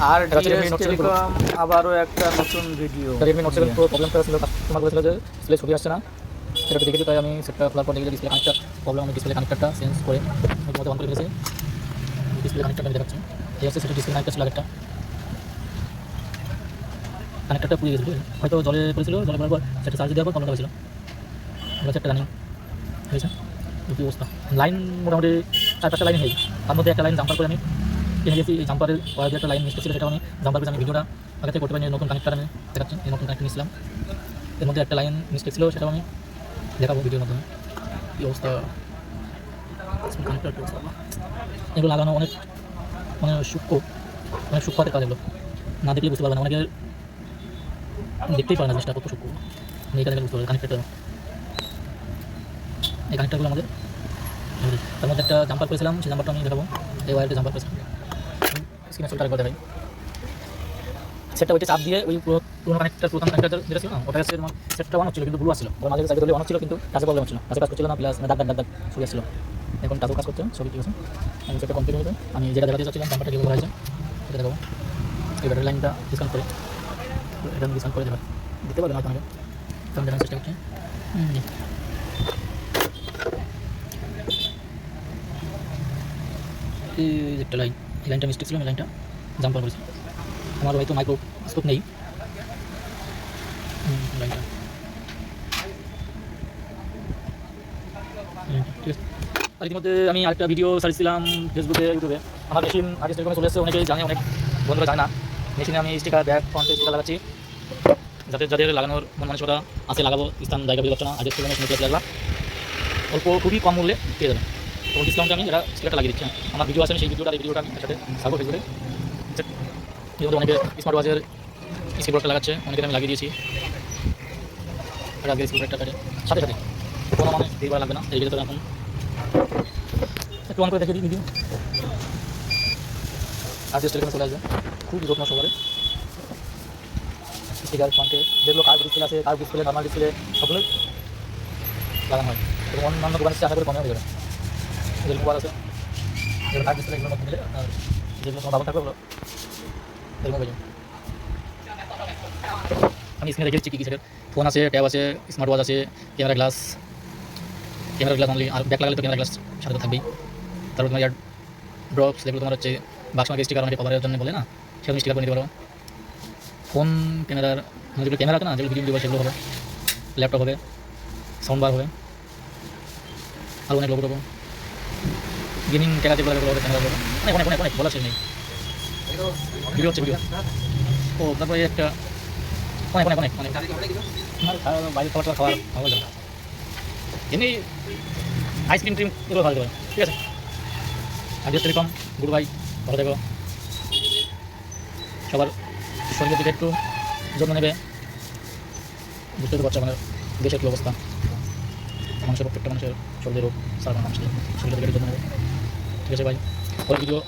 আর এটা হচ্ছে DS Redmi Note 7 Pro। Telecom আবারও একটা নতুন ভিডিও। রেডমি নোট 7 প্রো প্রবলেমটা ছিল, কাস্টমার বলেছিল যে ডিসপ্লে ছবি আসছে না, সেটা দেখেছি। তাই আমি সেটটা খোলার পর দেখি যে ডিসপ্লে কানেক্টার প্রবলেম। আমি ডিসপ্লে কানেক্টারটা চেঞ্জ করে মধ্যে অন করে ফেলেছি। ডিসপ্লে কানেক্টারটা আমি দেখাচ্ছি, এই হচ্ছে সেটা ডিসপ্লে কানেক্টার ছিল একটা, কানেক্টারটা পুড়ে গেছিল, হয়তো জলে পড়েছিল, জলে পড়ার পর সেটা চার্জ দেওয়ার পর প্রবলেম হয়েছিল। এটা হচ্ছে একটা রানিং হয়েছে। কি অবস্থা, লাইন মোটামুটি 4-5টা লাইন হয়েছে, তার মধ্যে একটা লাইন জাম্পার করে আমি কিনে গেছি। এই জাম্পারের ওয়ার একটা লাইন মিস ছিল, সেটা আমি জাম্পার করে আমি ভিডিওটা আগে থেকে করতে পারিনি। নতুন কানেক্টার আমি দেখাচ্ছি, এই নতুন কানেক্টার নিয়েছিলাম, এর মধ্যে একটা লাইন মিস্টেক ছিল, সেটাও আমি দেখাবো ভিডিওর মাধ্যমে। কী অবস্থা কানেক্টার, কী অবস্থা, এগুলো লাগানো অনেক মানে সূক্ষ্ম, অনেক সূক্ষ্ম হাতে কাজ। এগুলো না দেখলে বুঝতে পারবে না, অনেকে দেখতেই পারে না জিনিসটা কত সূক্ষ্ম। আমি এখানে বুঝতে পারবো কানেক্টারটা, এই কানেক্টারগুলো আমাদের তার মধ্যে একটা জাম্পার করেছিলাম, সেই জাম্পারটা আমি দেখাবো। এই ওয়ারটা জাম্পার করেছিলাম, স্ক্রিনে ছোটো আরেকবার দেখাই। সেটটা ওইটা চাপ দিয়ে ওই পুরোনো কানেক্টার, প্রথম কানেক্টার যেটা ছিল না, ওটা হচ্ছে সেটটা অন হচ্ছিল কিন্তু ব্লু আসছিল, ওর মাঝে সাইডে ধরলে অন হচ্ছিল কিন্তু কাজে প্রবলেম হচ্ছিল, কাজে কাজ করছিল না, প্লাস দাগ দাগ দাগ দাগ ছবি আসছিল। এখন কাজও কাজ করছে, ছবি ঠিক আছে। আমি সেটা কন্টিনিউ হবে, আমি যেটা দেখাতে চাচ্ছিলাম জাম্পারটা কীভাবে হয়েছে সেটা দেখাবো। এই ব্যাটারি লাইনটা ডিসকাউন্ট করে, এটা আমি ডিসকাউন্ট করে দেখাই, দিতে পারবেন হয়তো আমাকে, তখন দেখার চেষ্টা করছি। এই একটা লাইন, এই লাইনটা মিস্টেক ছিল, এই লাইনটা জাম্পার করেছে। আমার হয়তো মাইক্রো স্কোপ নেই লাইনটা, ঠিক আছে। আর ইতিমধ্যে আমি আরেকটা ভিডিও সার্চছিলাম ফেসবুকে, ইউটিউবে। আমার মেশিন আর্টিস্ট টেলিকমে চলে এসেছে, অনেকেই জানে, অনেক বন্ধুরা জানে না। মেশিনে আমি স্টিকার, ব্যাক ফ্রন্টে স্টিকার লাগাচ্ছি, যাদের লাগানোর মন মানসিকতা আছে, লাগাবো, স্থান জায়গা বিবেচনা না, আর্টিস্ট টেলিকমে শুনে লাগলা অল্প খুবই কম মূল্যে পেয়ে যাবেন। তো ডিসকাউন্টে আমি এটা স্টিকারটা লাগিয়ে দিচ্ছি। আমার ভিডিও আছে, সেই ভিডিওটা, এই ভিডিওটা আমি একসাথে ছাড়বো ফেসবুকে। যেহেতু অনেকে স্মার্ট ওয়াচের স্ক্রিনবোর্ডটা লাগাচ্ছে, অনেকে আমি লাগিয়ে দিয়েছি। আর আগে স্ক্রিনবোর্ডটা কাটে সাথে সাথে কোনো মানে এইবার লাগবে না, এই ভিডিওতে এখন একটু অন করে দেখে দিই ভিডিও। আর্টিস্ট টেলিকমে চলে আসবে, খুব যত্ন সহকারে স্টিকার ফ্রন্টে যেগুলো কার্ভ ডিসপ্লে আছে, কার্ভ ডিসপ্লে, নর্মাল ডিসপ্লে সবগুলোই লাগানো হয়। এবং অন্যান্য দোকানের চেয়ে আশা করে কমে হয়ে যাবে। যেগুলো মোবাইল আছে, যেগুলো কার্ভ ডিসপ্লে, এগুলোর মধ্যে দিলে আর যেগুলো তোমার ব্যবহার থাকবে ওগুলো এরকম হয়ে যাবে। আমি স্ক্রিনে রেখে দিচ্ছি কী কী সেটের ফোন আছে, ট্যাব আছে, স্মার্ট ওয়াচ আছে, ক্যামেরা গ্লাস অনলি, আর ব্যাক লাগালে তো ক্যামেরা গ্লাস সাথে তো থাকবেই। তারপর তোমার ইয়ার ড্রপস, যেগুলো তোমার হচ্ছে বাক্সমাকে স্টিকার অনেকে কভারের জন্য বলে না, সেরকম স্টিকার করে নিতে পারো। ফোন ক্যামেরার যেগুলো ক্যামেরা আছে না, যেগুলো ভিডিও সেগুলো হবে, ল্যাপটপ হবে, সাউন্ড বার হবে, আর অনেক লোক গেমিং ক্যামেরা যেগুলো হবে, ক্যামেরা হবে, অনেক অনেক অনেক অনেক বলা শেষ নেই। ভিডিও হচ্ছে ভিডিও। ও তারপরে একটা অনেক অনেক অনেক অনেক বাইরে খাবার খাওয়ার ভালো যাবে, এমনি আইসক্রিম ট্রিম এগুলো ভালো যাবে, ঠিক আছে। আর্টিস্ট টেলিকম, গুড বাই, ভালো থেকো। সবার শরীরের দিকে একটু যত্ন নেবে, বুঝতে তো পারছো আমাদের দেশের কী অবস্থা। মানুষের প্রত্যেকটা মানুষের শরীরের রোগ, সারা মানুষকে শরীরের দিকে যত্ন নেবে, ঠিক আছে ভাই। পরের ভিডিও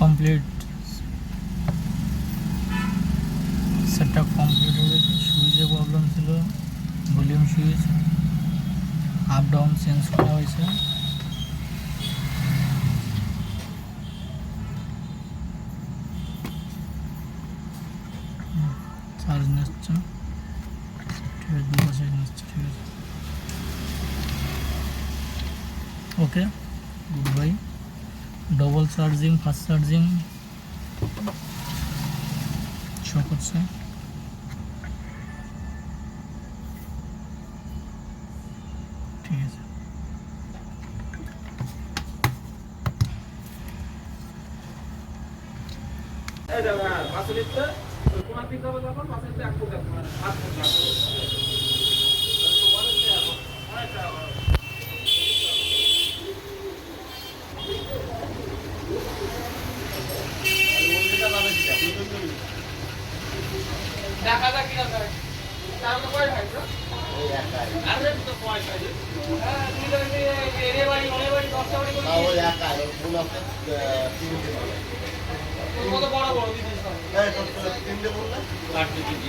কমপ্লিট, সেটটা কমপ্লিট হয়ে গেছে। সুইচে প্রবলেম ছিল, volume switch up down change করা হয়েছে। চার্জ নিচ্ছে, ঠিক আছে, 2% নিচ্ছে, ঠিক আছে। Okay, good bye. Double charging, fast charging show করছে। ঠিক আছে।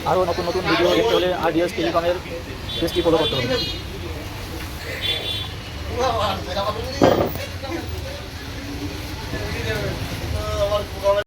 আরও নতুন নতুন ভিডিও দেখতে হলে আরডিএস টেলিকমের পেজটি ফলো করতে হবে।